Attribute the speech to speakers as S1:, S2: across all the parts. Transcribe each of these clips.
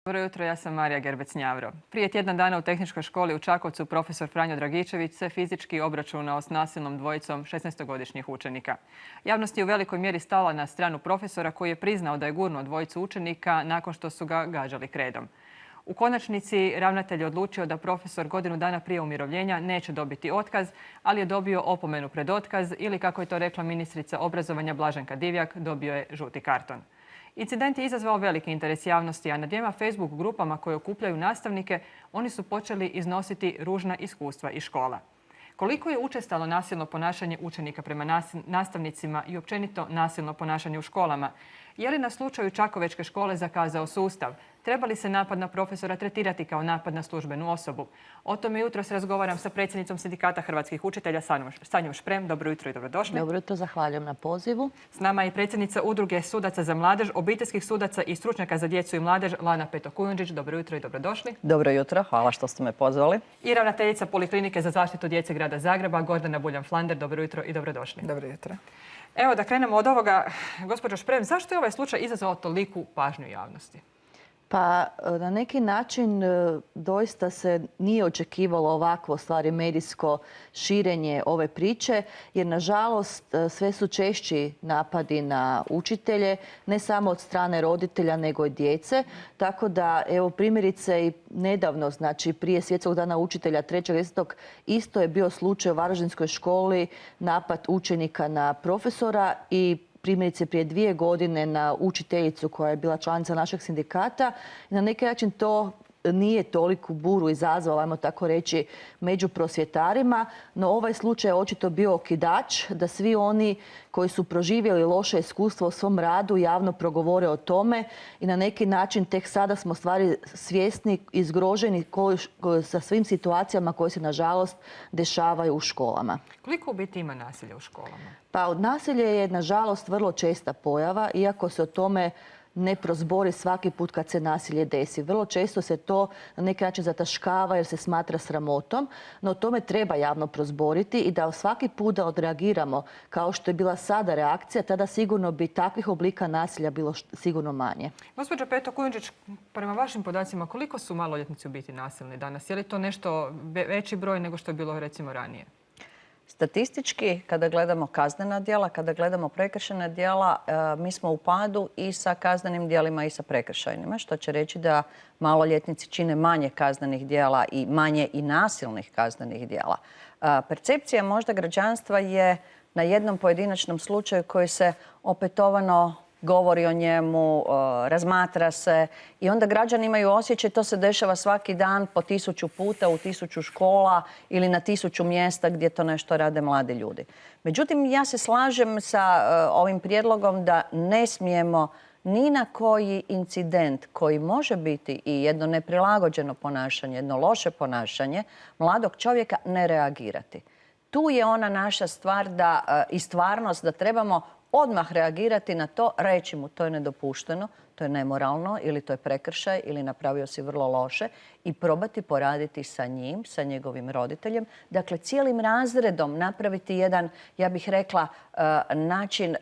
S1: Dobro jutro, ja sam Marija Gerbec-Njavro. Prije tjedan dana u Tehničkoj školi u Čakovcu profesor Franjo Dragičević se fizički obračunao s nasilnom dvojicom 16-godišnjih učenika. Javnost je u velikoj mjeri stala na stranu profesora koji je priznao da je gurnuo dvojicu učenika nakon što su ga gađali kredom. U konačnici ravnatelj je odlučio da profesor godinu dana prije umirovljenja neće dobiti otkaz, ali je dobio opomenu pred otkaz ili, kako je to rekla ministrica obrazovanja Blaženka Divjak, dobio je žuti karton. Incident je izazvao veliki interes javnosti, a na dvijema Facebook grupama koje okupljaju nastavnike oni su počeli iznositi ružna iskustva iz škola. Koliko je učestalo nasilno ponašanje učenika prema nastavnicima i općenito nasilno ponašanje u školama? Je li na slučaju Čakovečke škole zakazao sustav? Treba li se napad na profesora tretirati kao napad na službenu osobu? O tome jutros razgovaram sa predsjednicom Sindikata hrvatskih učitelja Sanjom Šprem. Dobro jutro i dobrodošli.
S2: Dobro jutro, zahvaljujem na pozivu.
S1: S nama je predsjednica Udruge sudaca za mladež, obiteljskih sudaca i stručnjaka za djecu i mladež Lana Peto-Kujundžić. Dobro jutro i dobrodošli.
S3: Dobro jutro, hvala što ste me pozvali.
S1: I ravnateljica Poliklinike za zaštitu djece grada Zagreba, Gordana Buljan-Flander. Dobro jutro i dobrodošli.
S4: Dobro jutro.
S1: Evo da krenemo od ovoga. Gospođo Šprem, zašto je ovaj slučaj izazvao toliku pažnju javnosti?
S2: Pa na neki način doista se nije očekivalo ovakvo stvari medijsko širenje ove priče, jer nažalost sve su češći napadi na učitelje, ne samo od strane roditelja nego i djece. Tako da evo primjerice i nedavno, znači prije Svjetskog dana učitelja 3.10. isto je bio slučaj u Varaždinskoj školi, napad učenika na profesora i primjerice prije 2 godine na učiteljicu koja je bila članica našeg sindikata. I na neki način to nije toliku buru izazvalo, ajmo tako reći, među prosvjetarima, no ovaj slučaj je očito bio okidač da svi oni koji su proživjeli loše iskustvo u svom radu javno progovore o tome i na neki način tek sada smo stvari svjesni i zgroženi sa svim situacijama koje se nažalost dešavaju u školama.
S1: Koliko u biti ima nasilja u školama?
S2: Pa nasilje je nažalost vrlo česta pojava, iako se o tome ne prozbori svaki put kad se nasilje desi. Vrlo često se to na neki način zataškava jer se smatra sramotom, no o tome treba javno prozboriti i da svaki put da odreagiramo kao što je bila sada reakcija, tada sigurno bi takvih oblika nasilja bilo sigurno manje.
S1: Gospođo Peto-Kujundžić, prema vašim podacima, koliko su maloljetnici u biti nasilni danas? Je li to nešto veći broj nego što je bilo recimo ranije?
S3: Statistički, kada gledamo kaznena djela, kada gledamo prekršajna djela, mi smo u padu i sa kaznenim djelima i sa prekršajnima, što će reći da maloljetnici čine manje kaznenih djela i manje i nasilnih kaznenih djela. Percepcija možda građanstva je na jednom pojedinačnom slučaju koji se opetovano govori o njemu, razmatra se i onda građani imaju osjećaj to se dešava svaki dan po 1000 puta u 1000 škola ili na 1000 mjesta gdje to nešto rade mladi ljudi. Međutim, ja se slažem sa ovim prijedlogom da ne smijemo ni na koji incident koji može biti i jedno neprilagođeno ponašanje, jedno loše ponašanje mladog čovjeka ne reagirati. Tu je ona naša stvar i stvarnost da trebamo odmah reagirati na to, reći mu to je nedopušteno, to je nemoralno ili to je prekršaj ili napravio si vrlo loše i probati poraditi sa njim, sa njegovim roditeljem. Dakle, cijelim razredom napraviti jedan, ja bih rekla, način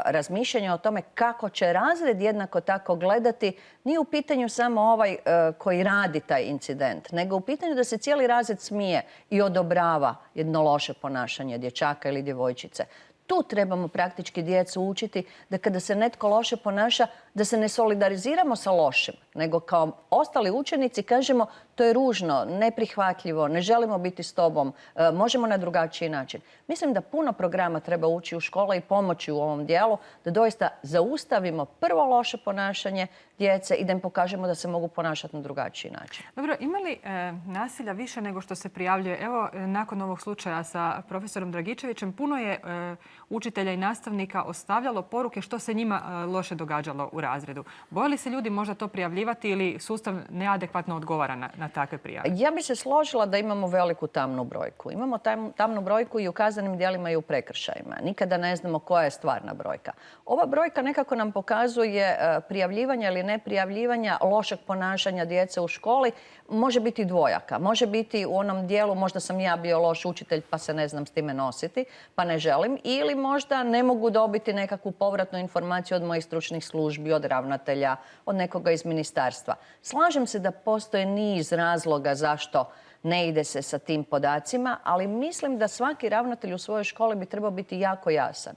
S3: razmišljanja o tome kako će razred jednako tako gledati. Nije u pitanju samo ovaj koji radi taj incident, nego u pitanju da se cijeli razred smije i odobrava jedno loše ponašanje dječaka ili djevojčice. Tu trebamo praktički djecu učiti da kada se netko loše ponaša, da se ne solidariziramo sa lošim, nego kao ostali učenici kažemo to je ružno, neprihvatljivo, ne želimo biti s tobom, možemo na drugačiji način. Mislim da puno programa treba ući u škole i pomoći u ovom dijelu, da doista zaustavimo prvo loše ponašanje djece i da im pokažemo da se mogu ponašati na drugačiji način.
S1: Dobro, ima li nasilja više nego što se prijavljuje? Evo, nakon ovog slučaja sa profesorom Dragičevićem, puno je učitelja i nastavnika ostavljalo poruke što se njima loše događalo u razredu. Boje li se ljudi možda to prijavljivati ili sustav neadekvatno odgovara na takve prijave?
S3: Ja bi se složila da imamo veliku tamnu brojku. Imamo tamnu brojku i u kaznenim djelima i u prekršajima. Nikada ne znamo koja je stvarna brojka. Ova brojka nekako nam pokazuje prijavljivanja ili neprijavljivanja lošeg ponašanja djece u školi. Može biti dvojaka. Može biti u onom dijelu možda sam ja bio loš učitelj pa se ne znam s time nositi, pa ne želim. Ili možda ne mogu dobiti nekakvu povratnu informaciju od mojih stručnih službi, od ravnatelja, od nekoga iz ministarstva. Slažem se da postoje niz razloga zašto ne ide se sa tim podacima, ali mislim da svaki ravnatelj u svojoj školi bi trebao biti jako jasan.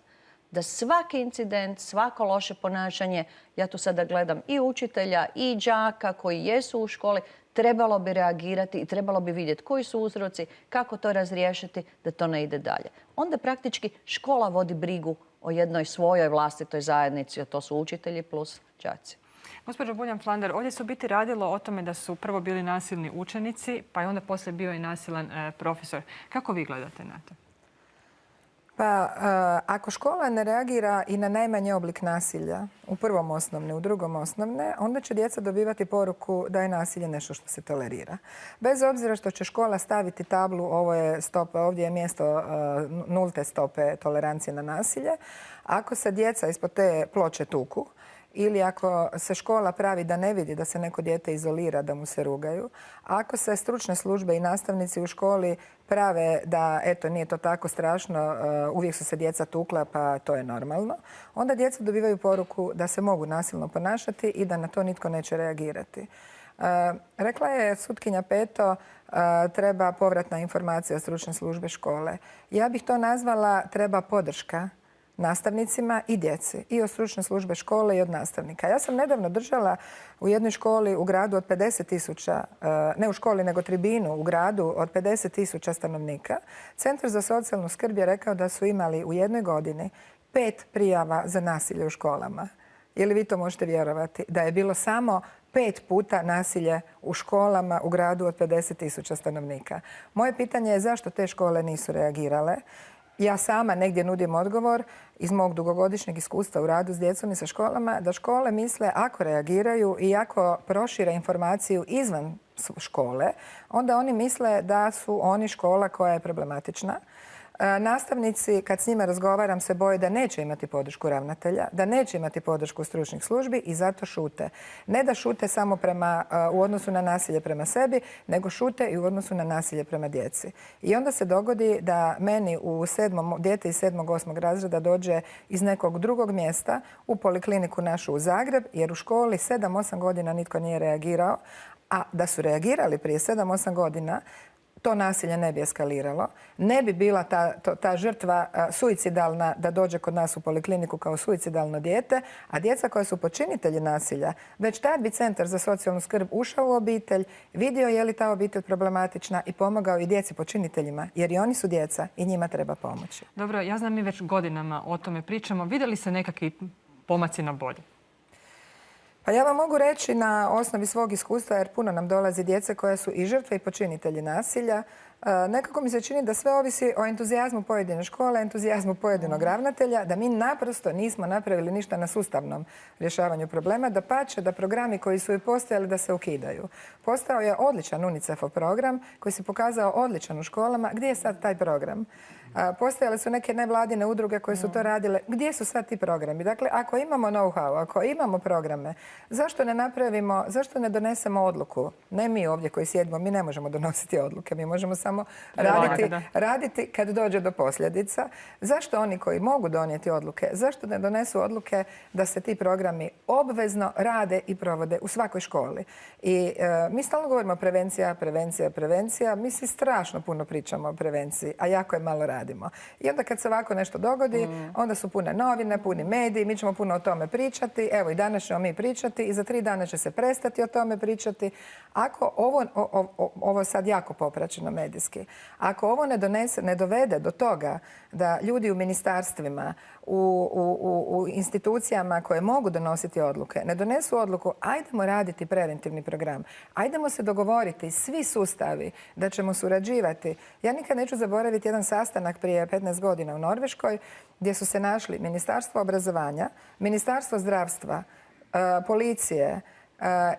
S3: Da svaki incident, svako loše ponašanje, ja tu sada gledam i učitelja i đaka koji jesu u školi, trebalo bi reagirati i trebalo bi vidjeti koji su uzroci, kako to razriješiti da to ne ide dalje. Onda praktički škola vodi brigu o jednoj svojoj vlastitoj zajednici, a to su učitelji plus đaci.
S1: Gospođo Buljan-Flander, ovdje se u biti radilo o tome da su prvo bili nasilni učenici, pa je onda poslije bio i nasilan profesor. Kako vi gledate na to?
S4: Pa, ako škola ne reagira i na najmanji oblik nasilja, u prvom osnovne, u drugom osnovne, onda će djeca dobivati poruku da je nasilje nešto što se tolerira. Bez obzira što će škola staviti tablu, ovo je stopa, ovdje je mjesto nulte stope tolerancije na nasilje, ako se djeca ispod te ploče tuku, ili ako se škola pravi da ne vidi da se neko dijete izolira, da mu se rugaju. Ako se stručne službe i nastavnici u školi prave da, eto, nije to tako strašno, uvijek su se djeca tukla, pa to je normalno, onda djeca dobivaju poruku da se mogu nasilno ponašati i da na to nitko neće reagirati. Rekla je sutkinja Peto, treba povratna informacija od stručne službe škole. Ja bih to nazvala treba podrška nastavnicima i djeci, i od stručne službe škole i od nastavnika. Ja sam nedavno držala u jednoj školi u gradu od 50.000, ne u školi nego tribinu u gradu od 50.000 stanovnika. Centar za socijalnu skrb je rekao da su imali u jednoj godini 5 prijava za nasilje u školama. Je li vi to možete vjerovati? Da je bilo samo 5 puta nasilje u školama u gradu od 50.000 stanovnika. Moje pitanje je zašto te škole nisu reagirale. Ja sama negdje nudim odgovor iz mog dugogodišnjeg iskustva u radu s djecom i sa školama, da škole misle ako reagiraju i ako prošire informaciju izvan škole, onda oni misle da su oni škola koja je problematična. Nastavnici, kad s njima razgovaram, se boje da neće imati podršku ravnatelja, da neće imati podršku stručnih službi i zato šute. Ne da šute samo u odnosu na nasilje prema sebi, nego šute i u odnosu na nasilje prema djeci. I onda se dogodi da meni dijete iz 7. 8. razreda dođe iz nekog drugog mjesta u polikliniku našu u Zagreb, jer u školi 7-8 godina nitko nije reagirao, a da su reagirali prije 7-8 godina, to nasilje ne bi eskaliralo. Ne bi bila ta žrtva suicidalna da dođe kod nas u polikliniku kao suicidalno dijete, a djeca koja su počinitelji nasilja, već tad bi Centar za socijalnu skrb ušao u obitelj, vidio je li ta obitelj problematična i pomogao i djeci počiniteljima, jer i oni su djeca i njima treba pomoći.
S1: Dobro, ja znam mi već godinama o tome pričamo. Vidjeli se nekakvi pomaci na bolje?
S4: Pa ja vam mogu reći na osnovi svog iskustva, jer puno nam dolazi djece koje su i žrtve i počinitelji nasilja. Nekako mi se čini da sve ovisi o entuzijazmu pojedine škole, entuzijazmu pojedinog ravnatelja, da mi naprosto nismo napravili ništa na sustavnom rješavanju problema, dapače da programi koji su i postojali da se ukidaju. Postao je odličan UNICEF-ov program koji se pokazao odličan u školama. Gdje je sad taj program? Postojale su neke nevladine udruge koje su to radile. Gdje su sad ti programi? Dakle, ako imamo know-how, ako imamo programe, zašto ne donesemo odluku? Ne mi ovdje koji sjedimo, mi ne možemo donositi odluke, mi možemo samo raditi kad dođe do posljedica. Zašto oni koji mogu donijeti odluke, zašto ne donesu odluke da se ti programi obvezno rade i provode u svakoj školi? I mi stalno govorimo prevencija, prevencija, prevencija. Mi svi strašno puno pričamo o prevenciji, a jako je malo radimo. I onda kad se ovako nešto dogodi, onda su pune novine, puni mediji, mi ćemo puno o tome pričati. Evo i danas ćemo mi pričati i za 3 dana će se prestati o tome pričati. Ako ovo sad jako popraćeno medijski, ako ovo ne dovede do toga da ljudi u ministarstvima, u institucijama koje mogu donositi odluke, ne donesu odluku, ajdemo raditi preventivni program. Ajdemo se dogovoriti, svi sustavi, da ćemo surađivati. Ja nikad neću zaboraviti jedan sastanak prije 15 godina u Norveškoj, gdje su se našli Ministarstvo obrazovanja, Ministarstvo zdravstva, policije,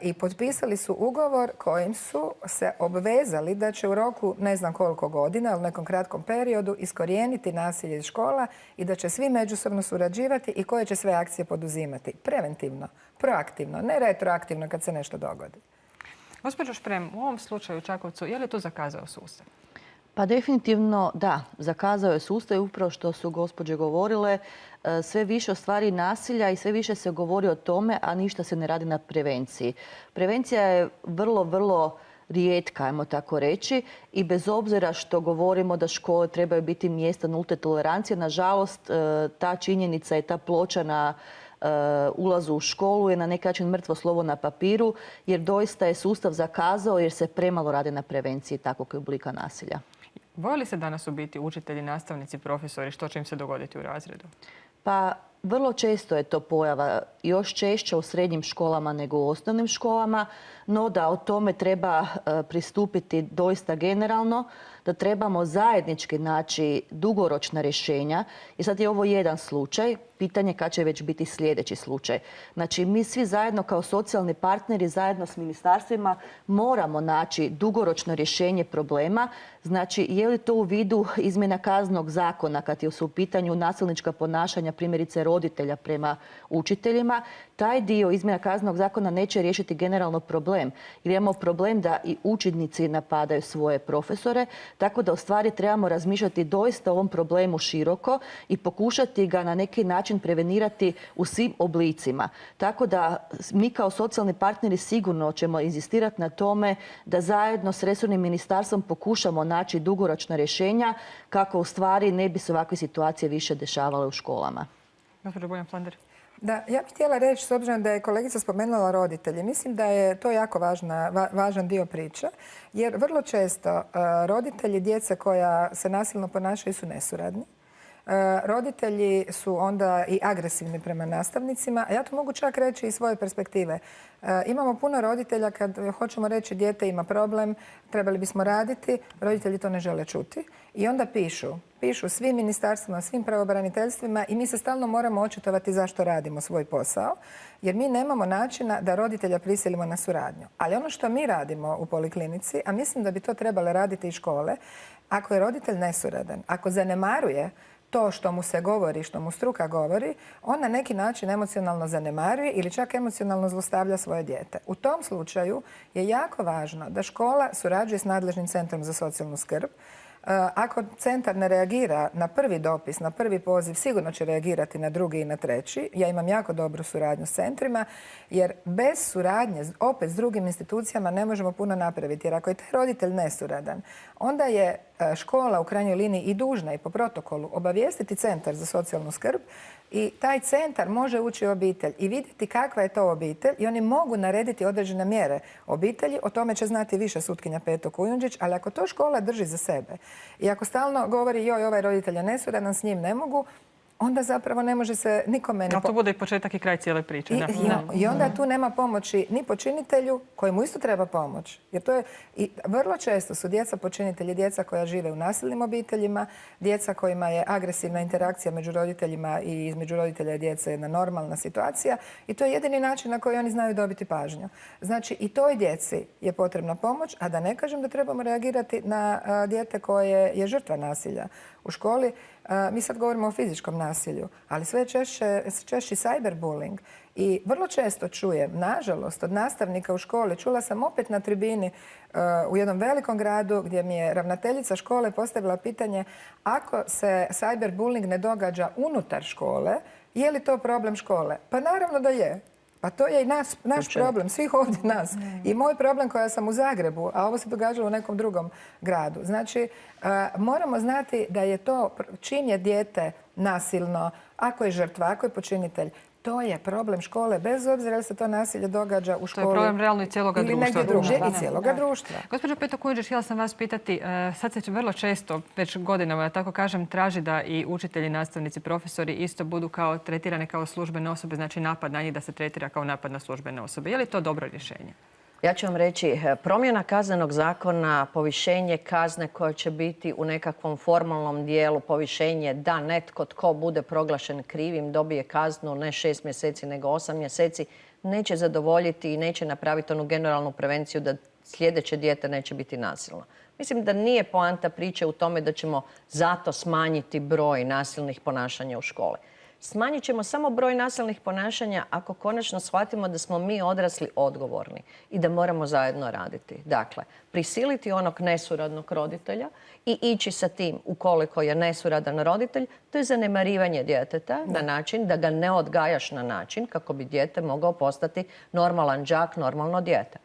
S4: i potpisali su ugovor kojim su se obvezali da će u roku ne znam koliko godina, u nekom kratkom periodu, iskorijeniti nasilje iz škola i da će svi međusobno surađivati i koje će sve akcije poduzimati. Preventivno, proaktivno, ne retroaktivno kad se nešto dogodi.
S1: Gospođo Šprem, u ovom slučaju u Čakovcu, je li tu zakazao sustav?
S2: Pa definitivno da, zakazao je sustav i upravo što su gospođe govorile, sve više o stvari nasilja i sve više se govori o tome, a ništa se ne radi na prevenciji. Prevencija je vrlo, vrlo rijetka, ajmo tako reći, i bez obzira što govorimo da škole trebaju biti mjesta nulte tolerancije, nažalost ta činjenica i ta ploča na ulazu u školu je na neki način mrtvo slovo na papiru, jer doista je sustav zakazao jer se premalo radi na prevenciji takvog oblika nasilja.
S1: Boje li se danas u biti učitelji, nastavnici, profesori, što će im se dogoditi u razredu?
S2: Pa vrlo često je to pojava, još češće u srednjim školama nego u osnovnim školama, no da o tome treba pristupiti doista generalno, da trebamo zajednički naći dugoročna rješenja. I sad je ovo jedan slučaj, pitanje kad će već biti sljedeći slučaj. Znači, mi svi zajedno kao socijalni partneri, zajedno s ministarstvima, moramo naći dugoročno rješenje problema. Znači, je li to u vidu izmjena Kaznenog zakona kad su u pitanju nasilnička ponašanja, primjerice roditelja prema učiteljima, taj dio izmjena Kaznenog zakona neće riješiti generalno problem. Jer imamo problem da i učenici napadaju svoje profesore, tako da u stvari trebamo razmišljati doista o ovom problemu široko i pokušati ga na neki način prevenirati u svim oblicima. Tako da mi kao socijalni partneri sigurno ćemo inzistirati na tome da zajedno s resornim ministarstvom pokušamo naći dugoročna rješenja kako u stvari ne bi se ovakve situacije više dešavale u školama.
S1: Gospođo Buljan-Flander.
S4: Da, ja bih htjela reći, s obzirom da je kolegica spomenula roditelje, mislim da je to jako važan dio priče, jer vrlo često roditelji djece koja se nasilno ponašaju su nesuradni. Roditelji su onda i agresivni prema nastavnicima, a ja to mogu čak reći iz svoje perspektive. Imamo puno roditelja kad hoćemo reći dijete ima problem, trebali bismo raditi, roditelji to ne žele čuti i onda pišu svim ministarstvima, svim pravobraniteljstvima i mi se stalno moramo očitovati zašto radimo svoj posao, jer mi nemamo načina da roditelja prisilimo na suradnju. Ali ono što mi radimo u poliklinici, a mislim da bi to trebale raditi i škole, ako je roditelj nesuradan, ako zanemaruje to što mu se govori, što mu struka govori, on na neki način emocionalno zanemaruje ili čak emocionalno zlostavlja svoje dijete. U tom slučaju je jako važno da škola surađuje s nadležnim centrom za socijalnu skrb. Ako centar ne reagira na prvi dopis, na prvi poziv, sigurno će reagirati na drugi i na treći. Ja imam jako dobru suradnju s centrima, jer bez suradnje opet s drugim institucijama ne možemo puno napraviti. Jer ako je taj roditelj nesuradan, onda je škola u krajnjoj liniji i dužna i po protokolu obavijestiti centar za socijalnu skrb i taj centar može ući u obitelj i vidjeti kakva je to obitelj i oni mogu narediti određene mjere obitelji. O tome će znati više sutkinja Peto Kujundžić, ali ako to škola drži za sebe i ako stalno govori joj, ovaj roditelj je nesuradan, s njim ne mogu, onda zapravo ne može se nikome...
S1: Ali to bude i početak i kraj cijele priče.
S4: I onda tu nema pomoći ni počinitelju kojemu isto treba pomoć. Jer to je, i vrlo često su djeca počinitelji, djeca koja žive u nasilnim obiteljima, djeca kojima je agresivna interakcija među roditeljima i između roditelja i djece jedna normalna situacija i to je jedini način na koji oni znaju dobiti pažnju. Znači i toj djeci je potrebna pomoć, a da ne kažem da trebamo reagirati na dijete koje je žrtva nasilja u školi. Mi sad govorimo o fizičkom nasilju, ali sve češći cyberbullying. I vrlo često čujem, nažalost, od nastavnika u školi, čula sam opet na tribini u jednom velikom gradu gdje mi je ravnateljica škole postavila pitanje ako se cyberbullying ne događa unutar škole, je li to problem škole? Pa naravno da je. Pa to je i naš problem, svih ovdje nas. I moj problem koja sam u Zagrebu, a ovo se događalo u nekom drugom gradu. Znači, moramo znati da je to, čim je dijete nasilno, ako je žrtva, ako je počinitelj, to je problem škole, bez obzira li se to nasilje događa u školi.
S1: To je problem realno i cijeloga društva.
S4: Ili negdje drugdje i cijeloga društva.
S1: Gospođo Peto Kujundžić, htjela sam vas pitati, sad se vrlo često, već godinama, da tako kažem, traži da i učitelji, nastavnici, profesori isto budu tretirane kao službene osobe, znači napad na njih da se tretira kao napad na službene osobe. Je li to dobro rješenje?
S3: Ja ću vam reći, promjena Kaznenog zakona, povišenje kazne koje će biti u nekakvom formalnom dijelu, povišenje da netko tko bude proglašen krivim dobije kaznu ne 6 mjeseci nego 8 mjeseci, neće zadovoljiti i neće napraviti onu generalnu prevenciju da sljedeće dijete neće biti nasilno. Mislim da nije poanta priče u tome da ćemo zato smanjiti broj nasilnih ponašanja u školi. Smanjit ćemo samo broj nasilnih ponašanja ako konačno shvatimo da smo mi odrasli odgovorni i da moramo zajedno raditi. Dakle, prisiliti onog nesuradnog roditelja i ići sa tim ukoliko je nesuradan roditelj, to je zanemarivanje djeteta na način da ga ne odgajaš na način kako bi dijete mogao postati normalan đak, normalno dijete.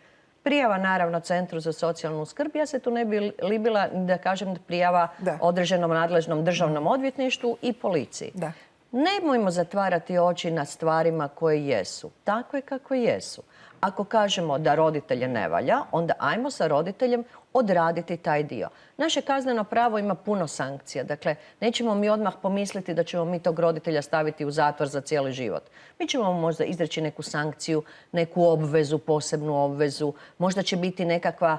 S3: Prijava naravno Centru za socijalnu skrb. Ja se tu ne bi libila da kažem prijava određenom nadležnom državnom odvjetništvu i policiji.
S4: Da.
S3: Nemojmo zatvarati oči na stvarima koje jesu. Takve kako jesu. Ako kažemo da roditelje ne valja, onda ajmo sa roditeljem odraditi taj dio. Naše kazneno pravo ima puno sankcija. Dakle, nećemo mi odmah pomisliti da ćemo mi tog roditelja staviti u zatvor za cijeli život. Mi ćemo možda izreći neku sankciju, neku obvezu, posebnu obvezu. Možda će biti nekakva,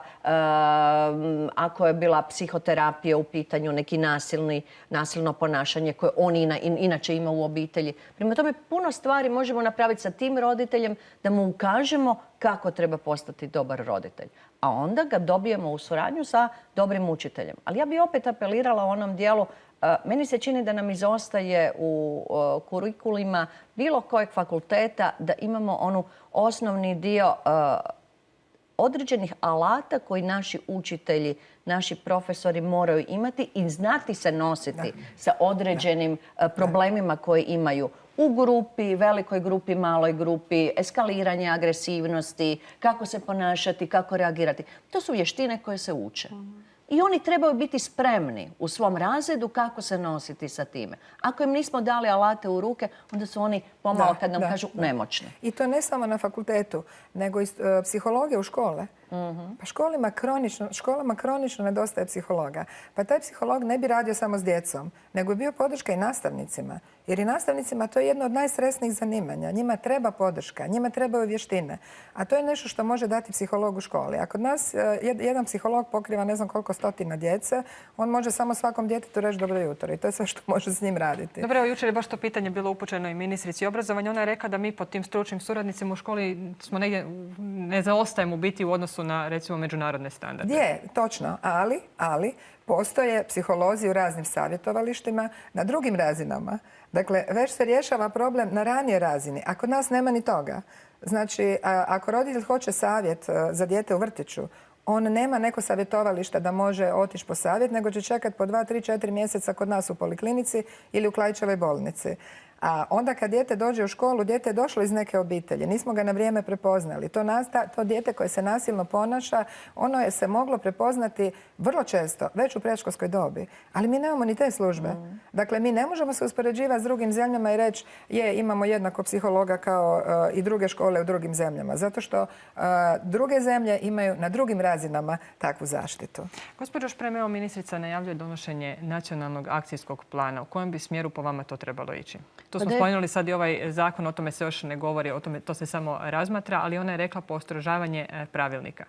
S3: ako je bila psihoterapija u pitanju, neki nasilno ponašanje koje on inače ima u obitelji. Prema tome, puno stvari možemo napraviti sa tim roditeljem da mu ukažemo kako treba postati dobar roditelj. A onda ga dobijemo u suradnju sa dobrim učiteljem. Ali ja bih opet apelirala u onom dijelu, meni se čini da nam izostaje u kurikulima bilo kojeg fakulteta da imamo onu osnovni dio određenih alata koji naši učitelji, naši profesori moraju imati i znati se nositi sa određenim problemima koje imaju u grupi, velikoj grupi, maloj grupi, eskaliranje agresivnosti, kako se ponašati, kako reagirati. To su vještine koje se uče. I oni trebaju biti spremni u svom razredu kako se nositi sa time. Ako im nismo dali alate u ruke, onda su oni pomalo, kad nam kažu, nemoćni.
S4: I to ne samo na fakultetu, nego i psihologija u škole. Pa školama kronično nedostaje psihologa. Pa taj psiholog ne bi radio samo s djecom, nego bi bio podrška i nastavnicima. Jer i nastavnicima to je jedno od najstresnijih zanimanja. Njima treba podrška, njima trebaju vještine. A to je nešto što može dati psiholog u školi. A kod nas jedan psiholog pokriva ne znam koliko stotina djece, on može samo svakom djetetu reći dobro jutro i to je sve što može s njim raditi.
S1: Dobro, evo jučer je baš to pitanje bilo upućeno i ministrici obrazovanja. Ona je rekla da mi pod tim stručnim suradnicima u školi smo negdje, ne zaostajemo biti u odnosu na, recimo, međunarodne standarde.
S4: Je, točno, ali postoje psiholozi u raznim savjetovalištima na drugim razinama. Dakle, već se rješava problem na ranije razini, a kod nas nema ni toga. Znači, ako roditelj hoće savjet za dijete u vrtiću, on nema neko savjetovalište da može otići po savjet, nego će čekati po 2, 3, 4 mjeseca kod nas u poliklinici ili u Klaićevoj bolnici. A onda kad dijete dođe u školu, dijete je došlo iz neke obitelji. Nismo ga na vrijeme prepoznali. To dijete koje se nasilno ponaša, ono je se moglo prepoznati vrlo često, već u predškolskoj dobi. Ali mi nemamo ni te službe. Dakle, mi ne možemo se uspoređivati s drugim zemljama i reći imamo jednako psihologa kao i druge škole u drugim zemljama. Zato što druge zemlje imaju na drugim razinama takvu zaštitu.
S1: Gospođo Šprem, evo ministrica najavljuje donošenje nacionalnog akcijskog plana. U kojem bi smjeru po vama to trebalo ići? Tu smo spomenuli sad i ovaj zakon, o tome se još ne govori, o tome to se samo razmatra, ali ona je rekla postrožavanje pravilnika.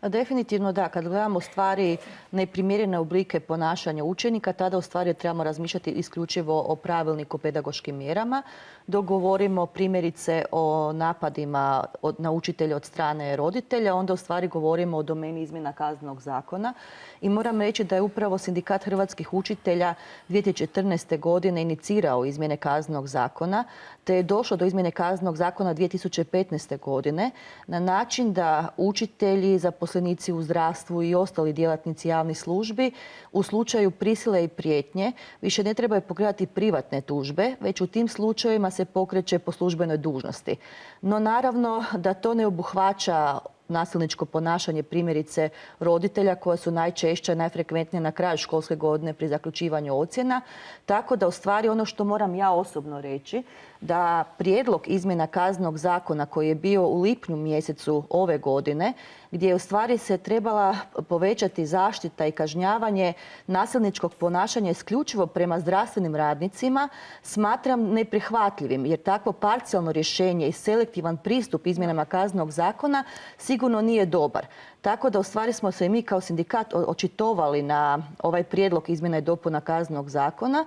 S2: Definitivno da. Kad gledamo stvari neprimjerene oblike ponašanja učenika, tada u stvari trebamo razmišljati isključivo o pravilniku o pedagoškim mjerama. Dok govorimo primjerice o napadima na učitelje od strane roditelja, onda u stvari govorimo o domeni izmjena Kaznenog zakona. I moram reći da je upravo Sindikat hrvatskih učitelja 2014. godine inicirao izmjene Kaznenog zakona, te je došlo do izmjene Kaznenog zakona 2015. godine na način da učitelji, zaposlenici u zdravstvu i ostali djelatnici javnih službi u slučaju prisile i prijetnje više ne trebaju pokretati privatne tužbe, već u tim slučajevima se pokreće po službenoj dužnosti. No naravno da to ne obuhvaća nasilničko ponašanje primjerice roditelja koja su najčešće, najfrekventnije na kraju školske godine pri zaključivanju ocjena. Tako da u stvari ono što moram ja osobno reći, da prijedlog izmjena Kaznenog zakona koji je bio u lipnju mjesecu ove godine, gdje je u stvari se trebala povećati zaštita i kažnjavanje nasilničkog ponašanja isključivo prema zdravstvenim radnicima, smatram neprihvatljivim, jer takvo parcijalno rješenje i selektivan pristup izmjenama Kaznenog zakona sigurno nije dobar. Tako da u stvari smo se i mi kao sindikat očitovali na ovaj prijedlog izmjena i dopuna Kaznenog zakona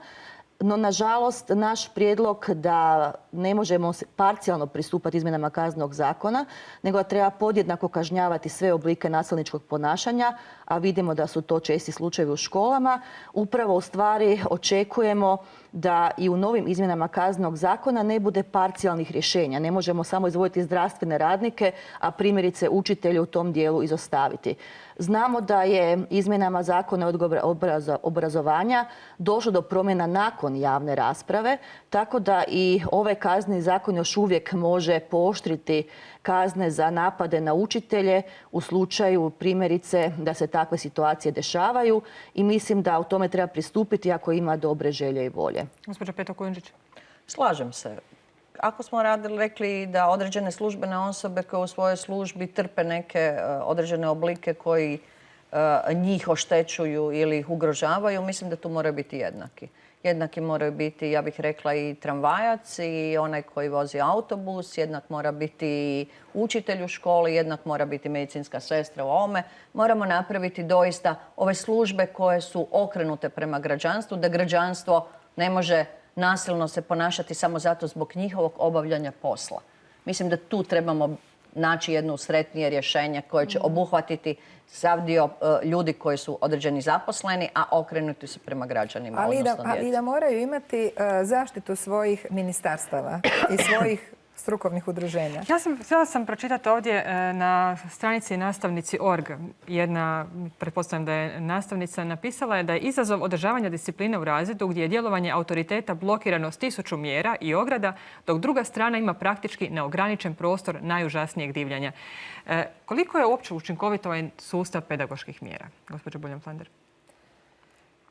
S2: No, nažalost, naš prijedlog da ne možemo parcijalno pristupati izmjenama Kaznenog zakona, nego da treba podjednako kažnjavati sve oblike nasilničkog ponašanja, a vidimo da su to česti slučajevi u školama. Upravo u stvari očekujemo da i u novim izmjenama Kaznenog zakona ne bude parcijalnih rješenja. Ne možemo samo izdvojiti zdravstvene radnike, a primjerice učitelje u tom dijelu izostaviti. Znamo da je izmjenama Zakona odgoja obrazovanja došlo do promjena nakon javne rasprave, tako da i ovaj Kazneni zakon još uvijek može pooštriti kazne za napade na učitelje u slučaju primjerice da se takve situacije dešavaju i mislim da u tome treba pristupiti ako ima dobre želje i volje.
S1: Gospođa Peto Kujundžić.
S3: Slažem se. Ako smo rekli da određene službene osobe koje u svojoj službi trpe neke određene oblike koji njih oštećuju ili ih ugrožavaju, mislim da tu moraju biti jednaki. Jednaki moraju biti, ja bih rekla, i tramvajac i onaj koji vozi autobus, jednak mora biti i učitelj u školi, jednak mora biti medicinska sestra u ovome. Moramo napraviti doista ove službe koje su okrenute prema građanstvu, da građanstvo ne može nasilno se ponašati samo zato zbog njihovog obavljanja posla. Mislim da tu trebamo naći jedno sretnije rješenje koje će obuhvatiti sav dio ljudi koji su određeni zaposleni, a okrenuti su prema građanima, odnosno djeci.
S4: Ali da moraju imati zaštitu svojih ministarstava i svojih strukovnih udruženja.
S1: Htjela sam pročitati ovdje na stranici nastavnici.org. Jedna, pretpostavljam da je nastavnica, napisala je da je izazov održavanja discipline u razredu gdje je djelovanje autoriteta blokirano s 1000 mjera i ograda, dok druga strana ima praktički neograničen prostor najužasnijeg divljanja. Koliko je uopće učinkovit ovaj sustav pedagoških mjera? Gospođo Buljan-Flander.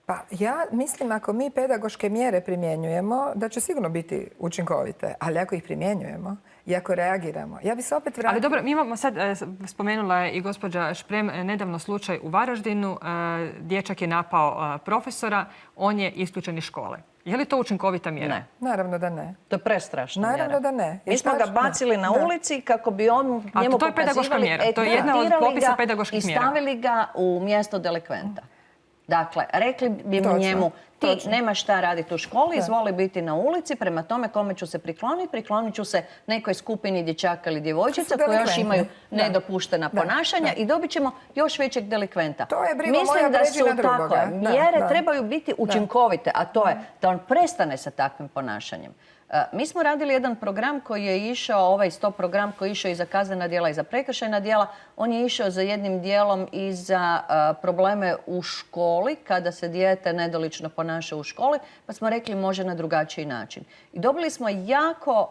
S4: Pa ja mislim ako mi pedagoške mjere primjenjujemo da će sigurno biti učinkovite, ali ako ih primjenjujemo i ako reagiramo. Ja bi se opet vratila...
S1: Ali dobro, mi imamo sad, spomenula je i gospođa Šprem, nedavno slučaj u Varaždinu. Dječak je napao profesora, on je isključen iz škole. Je li to učinkovita mjera?
S3: Ne.
S4: Naravno da ne.
S3: To je prestrašna mjera.
S4: Naravno da ne.
S3: Mi smo ga bacili na ulici kako bi on njemu pokazivali...
S1: To je pedagoška mjera. To je jedna od popisa pedagoških mjera.
S3: I stavili ga u mjesto delikventa. Dakle, rekli bi mu njemu, ti nemaš šta raditi u školi, izvoli biti na ulici, prema tome kome ću se prikloniti, priklonit ću se nekoj skupini dječaka ili djevojčica koji još imaju nedopuštena ponašanja i dobit ćemo još većeg delikventa.
S4: To je briga moja
S3: Mislim da su
S4: drugoga.
S3: Mjere trebaju biti učinkovite, a to je da on prestane sa takvim ponašanjem. Mi smo radili jedan program koji je išao, ovaj stop program koji je išao i za kaznena djela i za prekršajna djela. On je išao za jednim dijelom i za probleme u školi, kada se dijete nedolično ponaša u školi, pa smo rekli može na drugačiji način. I dobili smo jako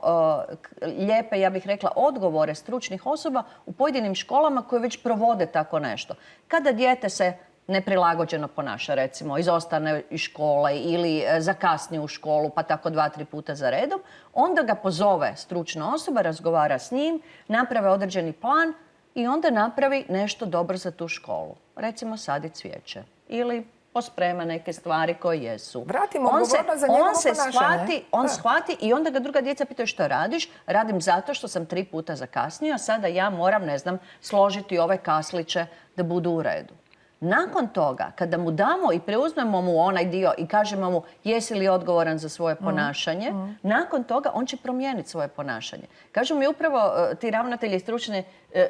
S3: lijepe, ja bih rekla, odgovore stručnih osoba u pojedinim školama koje već provode tako nešto. Kada dijete se neprilagođeno ponaša, recimo, izostane iz škole ili zakasni u školu, pa tako 2-3 puta za redom, onda ga pozove stručna osoba, razgovara s njim, naprave određeni plan i onda napravi nešto dobro za tu školu. Recimo, saditi cvijeće ili posprema neke stvari koje jesu.
S4: Vratimo odgovornost za njegovo ponašanje.
S3: On shvati i onda ga druga djeca pitaju što radiš. Radim zato što sam 3 puta zakasnio, a sada ja moram, ne znam, složiti ove kasliće da budu u redu. Nakon toga, kada mu damo i preuzmemo mu onaj dio i kažemo mu jesi li odgovoran za svoje ponašanje, nakon toga on će promijeniti svoje ponašanje. Kažu mi upravo ti ravnatelji i stručni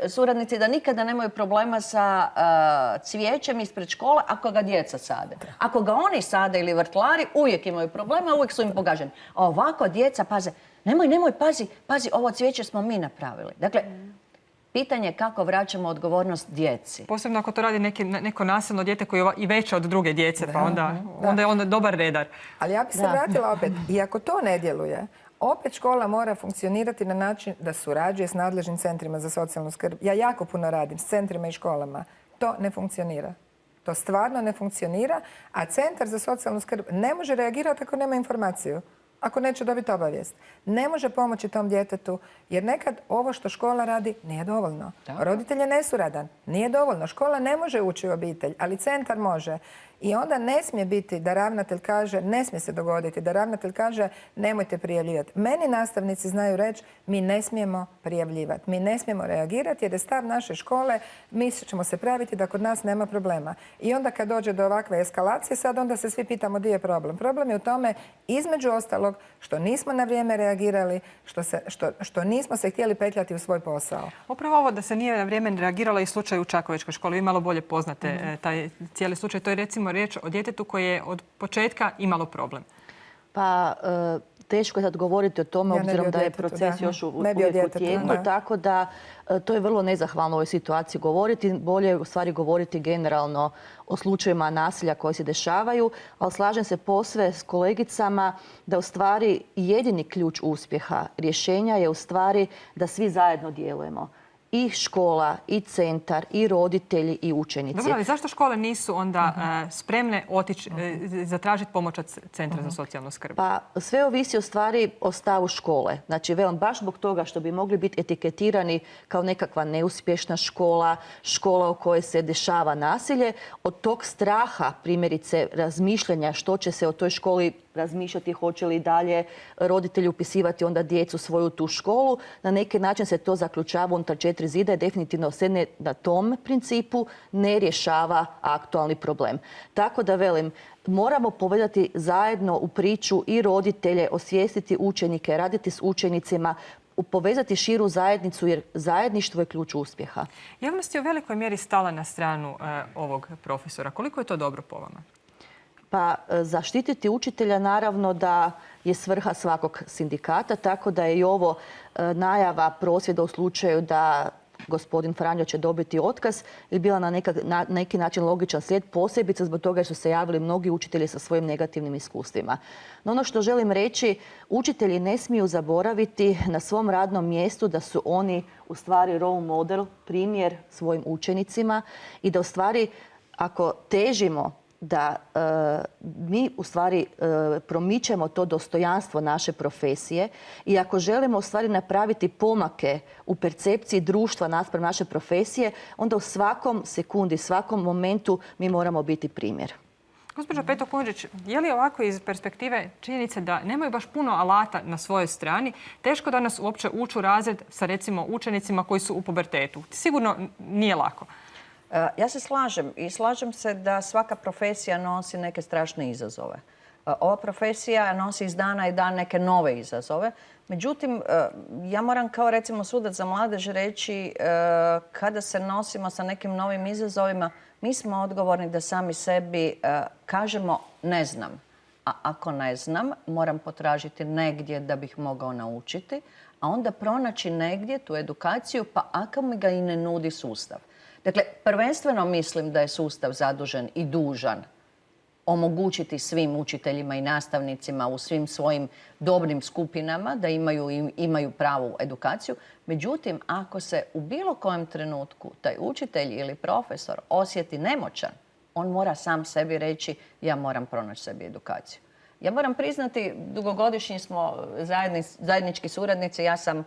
S3: suradnici da nikada nemaju problema sa cvijećem ispred škole ako ga djeca sade. Ako ga oni sade ili vrtlari, uvijek imaju problema, uvijek su im pogaženi. A ovako djeca paze, nemoj, pazi, ovo cvijeće smo mi napravili. Dakle, pitanje je kako vraćamo odgovornost djeci.
S1: Posebno ako to radi neko nasilno dijete koje je i veće od druge djece, pa onda je on dobar redar.
S4: Ali ja bi se vratila opet. I ako to ne djeluje, opet škola mora funkcionirati na način da surađuje s nadležnim centrima za socijalnu skrb. Ja jako puno radim s centrima i školama. To ne funkcionira. To stvarno ne funkcionira, a centar za socijalnu skrb ne može reagirati ako nema informaciju. Ako neće dobiti obavijest. Ne može pomoći tom djetetu, jer nekad ovo što škola radi nije dovoljno. Roditelj je nesuradan, nije dovoljno. Škola ne može ući u obitelj, ali centar može. I onda ne smije biti da ravnatelj kaže, ne smije se dogoditi, da ravnatelj kaže nemojte prijavljivati. Meni nastavnici znaju reći mi ne smijemo prijavljivati, mi ne smijemo reagirati jer je stav naše škole, mi ćemo se praviti da kod nas nema problema. I onda kad dođe do ovakve eskalacije, sad onda se svi pitamo gdje je problem. Problem je u tome, između ostalog, što nismo na vrijeme reagirali, što nismo se htjeli petljati u svoj posao.
S1: Upravo ovo da se nije na vrijeme reagiralo i slučaj u Čakovečkoj školi. Vi malo bolje poznate taj cijeli slučaj. To je recimo riječ o djetetu koje je od početka imalo problem.
S2: Pa teško je sad govoriti o tome, obzirom da je proces još uvijek u tijeku, tako da to je vrlo nezahvalno u ovoj situaciji govoriti. Bolje je u stvari govoriti generalno o slučajevima nasilja koji se dešavaju, ali slažem se posve s kolegicama da u stvari jedini ključ uspjeha rješenja je u stvari da svi zajedno djelujemo. I škola, i centar, i roditelji, i učenici.
S1: Dobro, ali zašto škole nisu onda spremne otići, zatražiti pomoć od Centra za socijalnu skrb?
S2: Pa sve ovisi u stvari o stavu škole. Znači, baš zbog toga što bi mogli biti etiketirani kao nekakva neuspješna škola, škola u kojoj se dešava nasilje, od tog straha, primjerice, razmišljanja što će se o toj školi razmišljati, hoće li dalje roditelji upisivati onda djecu svoju u tu školu. Na neki način se to zaključava unutar 4 zida i definitivno se na tom principu ne rješava aktualni problem. Tako da velim, moramo povedati zajedno u priču i roditelje, osvijestiti učenike, raditi s učenicima, povezati širu zajednicu jer zajedništvo je ključ uspjeha.
S1: Javnost je u velikoj mjeri stala na stranu ovog profesora. Koliko je to dobro po vama?
S2: Pa zaštititi učitelja naravno da je svrha svakog sindikata, tako da je i ovo najava prosvjeda u slučaju da gospodin Franjo će dobiti otkaz je bila na neki način logičan slijed, posebice zbog toga jer su se javili mnogi učitelji sa svojim negativnim iskustvima. No ono što želim reći, učitelji ne smiju zaboraviti na svom radnom mjestu da su oni u stvari role model, primjer svojim učenicima i da u stvari ako težimo da mi u stvari promičemo to dostojanstvo naše profesije i ako želimo u stvari napraviti pomake u percepciji društva naspram naše profesije, onda u svakom sekundi, svakom momentu mi moramo biti primjer.
S1: Gospođo Peto-Kundžić, je li ovako iz perspektive činjenice da nemaju baš puno alata na svojoj strani, teško da nas uopće uči u razred sa recimo učenicima koji su u pubertetu? Sigurno nije lako.
S3: Ja se slažem i slažem se da svaka profesija nosi neke strašne izazove. Ova profesija nosi iz dana i dan neke nove izazove. Međutim, ja moram kao recimo sudac za mladež reći kada se nosimo sa nekim novim izazovima, mi smo odgovorni da sami sebi kažemo ne znam. A ako ne znam, moram potražiti negdje da bih mogao naučiti, a onda pronaći negdje tu edukaciju, pa ako mi ga i ne nudi sustav. Dakle, prvenstveno mislim da je sustav zadužen i dužan omogućiti svim učiteljima i nastavnicima u svim svojim dobrim skupinama da imaju pravu edukaciju. Međutim, ako se u bilo kojem trenutku taj učitelj ili profesor osjeti nemoćan, on mora sam sebi reći ja moram pronaći sebi edukaciju. Ja moram priznati, dugogodišnji smo zajednički suradnici, ja sam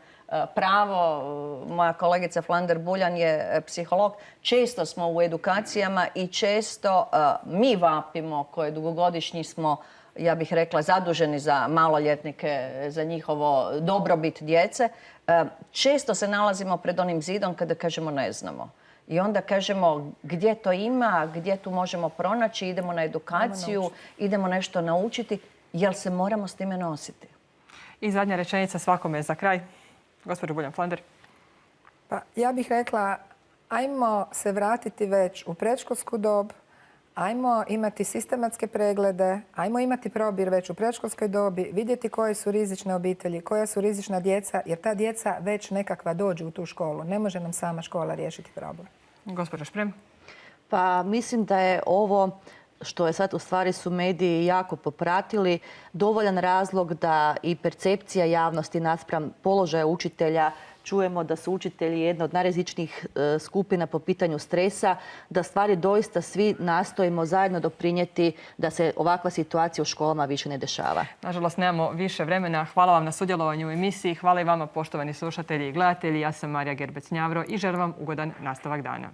S3: pravo, moja kolegica Flander Buljan je psiholog. Često smo u edukacijama i često mi vapimo koje dugogodišnji smo, ja bih rekla, zaduženi za maloljetnike, za njihovo dobrobit djece. Često se nalazimo pred onim zidom kada kažemo ne znamo. I onda kažemo gdje to ima, gdje tu možemo pronaći, idemo na edukaciju, idemo nešto naučiti, jer se moramo s time nositi.
S1: I zadnja rečenica svakome za kraj. Gospođo Buljan-Flander.
S4: Pa ja bih rekla, ajmo se vratiti već u predškolsku dob, ajmo imati sistematske preglede, ajmo imati probir već u predškolskoj dobi, vidjeti koje su rizične obitelji, koja su rizična djeca, jer ta djeca već nekakva dođu u tu školu. Ne može nam sama škola riješiti problem.
S1: Gospođo Šprem.
S2: Pa mislim da je ovo što je sad u stvari su mediji jako popratili, dovoljan razlog da i percepcija javnosti naspram položaja učitelja, čujemo da su učitelji jedna od najrizičnijih skupina po pitanju stresa, da stvari doista svi nastojimo zajedno doprinijeti da se ovakva situacija u školama više ne dešava.
S1: Nažalost, nemamo više vremena. Hvala vam na sudjelovanju u emisiji. Hvala i vama, poštovani slušatelji i gledatelji. Ja sam Marija Gerbec-Njavro i želim vam ugodan nastavak dana.